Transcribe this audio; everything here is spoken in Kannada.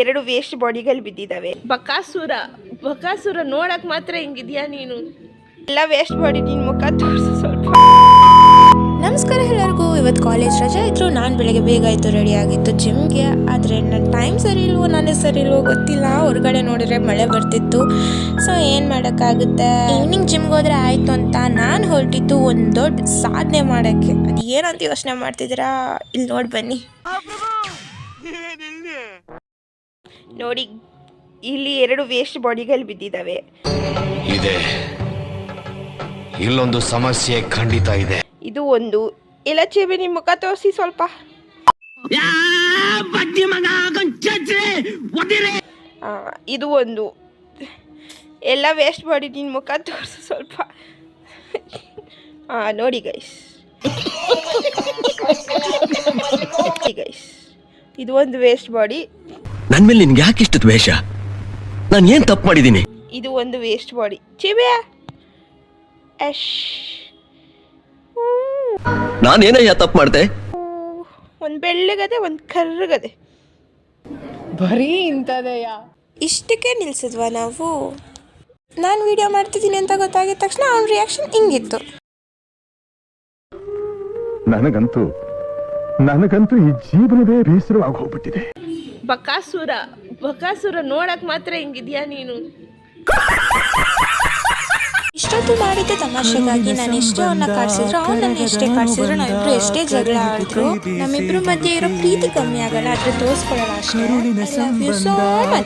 ಎರಡು ವೇಸ್ಟ್ ಬಾಡಿಗಳು ಬಿದ್ದಿದ್ದಾವೆ. ಬಕಾಸುರ ನೋಡಕ್ ಮಾತ್ರ ಹಿಂಗಿದ್ಯಾ ನೀನು? ಎಲ್ಲ ವೇಸ್ಟ್ ಬಾಡಿ. ನಿನ್ ಮುಖ ತೋರಿಸು ಸ್ವಲ್ಪ. ನಮಸ್ಕಾರ ಎಲ್ಲರಿಗೂ. ಇವತ್ತು ಕಾಲೇಜ್ ರಜೆ ಇದ್ರು. ನಾನು ಬೆಳಗ್ಗೆ ಬೇಗ ಆಯಿತು, ರೆಡಿ ಆಗಿತ್ತು ಜಿಮ್ಗೆ. ಆದರೆ ನನ್ನ ಟೈಮ್ ಸರಿ ಇಲ್ವೋ, ನಾನೇ ಸರಿ ಇಲ್ವೋ ಗೊತ್ತಿಲ್ಲ. ಹೊರಗಡೆ ನೋಡಿದ್ರೆ ಮಳೆ ಬರ್ತಿತ್ತು. ಸೊ ಏನು ಮಾಡೋಕ್ಕಾಗುತ್ತೆ, ಈವ್ನಿಂಗ್ ಜಿಮ್ಗೆ ಹೋದರೆ ಆಯಿತು ಅಂತ ನಾನು ಹೊರಟಿದ್ದು ಒಂದು ದೊಡ್ಡ ಸಾಧನೆ ಮಾಡೋಕ್ಕೆ. ಅದು ಏನಂತ ಯೋಚನೆ ಮಾಡ್ತಿದ್ದೀರಾ? ಇಲ್ಲಿ ನೋಡಿ ಬನ್ನಿ. ನೋಡಿ, ಇಲ್ಲಿ ಎರಡು ವೇಸ್ಟ್ ಬಾಡಿಗಳು ಬಿದ್ದಿದ್ದಾವೆ. ಇಲ್ಲೊಂದು ಸಮಸ್ಯೆ ಖಂಡಿತ ಇದೆ. ಇದು ಒಂದು. ಎಲ್ಲ ಚೇಬೆ ನಿಮ್ಮ ಮುಖ ತೋರಿಸಿ ಸ್ವಲ್ಪ. ಇದು ಒಂದು. ಎಲ್ಲ ವೇಸ್ಟ್ ಬಾಡಿ. ನಿನ್ನ ಮುಖ ತೋರಿಸು ಸ್ವಲ್ಪ. ನೋಡಿ ಗೈಸ್, ಇದು ಒಂದು ವೇಸ್ಟ್ ಬಾಡಿ. ನನ್ನ ಮೇಲೆ ನಿನ್ಗೆ ಯಾಕೆ ಇಷ್ಟು ದ್ವೇಷ? ನಾನು ಏನು ತಪ್ಪು ಮಾಡಿದ್ದೀನಿ? ಇದು ಒಂದು ವೇಸ್ಟ್ ಬಾಡಿ. ಚೇಬೆ ನಾನೇನಯ್ಯ ತಪ್ಪು ಮಾಡ್ದೆ? ಒಂದು ಬೆಳ್ಳಗದೆ, ಒಂದು ಕರ್ರಗದೆ. ಬರೀ ಇಂಥದೆಯಾ? ಇಷ್ಟಕ್ಕೆ ನಿಲ್ಸಿದ್ವಾ ನಾವು? ನಾನು ವಿಡಿಯೋ ಮಾಡ್ತಿದ್ದೀನಿ ಅಂತ ಗೊತ್ತಾಗಿದ ತಕ್ಷಣ ಅವ್ನ ರಿಯಾಕ್ಷನ್ ಹಿಂಗಿತ್ತು. ನನಗಂತೂ ಈ ಜೀವನವೇ ಬೇಸರವಾಗಿ ಹೋಗ್ಬಿಟ್ಟಿದೆ. ಬಕಾಸುರ ನೋಡಕ್ ಮಾತ್ರ ಹಿಂಗಿದ್ಯಾ ನೀನು? ಇಷ್ಟೊತ್ತು ಮಾಡಿದ್ದೆ ತಮಾಷೆಗಾಗಿ. ನಾನು ಎಷ್ಟೇ ಅವನ್ನ ಕಾಡ್ಸಿದ್ರು, ಅವ್ನು ನನ್ನ ಎಷ್ಟೇ ಕಾಡ್ಸಿದ್ರು, ನಾವಿಬ್ರು ಎಷ್ಟೇ ಜಗಳ ಆಡಿದ್ರು, ನಮ್ಮಿಬ್ರು ಮಧ್ಯೆ ಇರೋ ಪ್ರೀತಿ ಕಮ್ಮಿ ಆಗಲ್ಲ. ಆದ್ರೆ ತೋರಿಸ್ಕೊಳ್ಳಲ್ಲ ಅಷ್ಟೇ. I love you so much.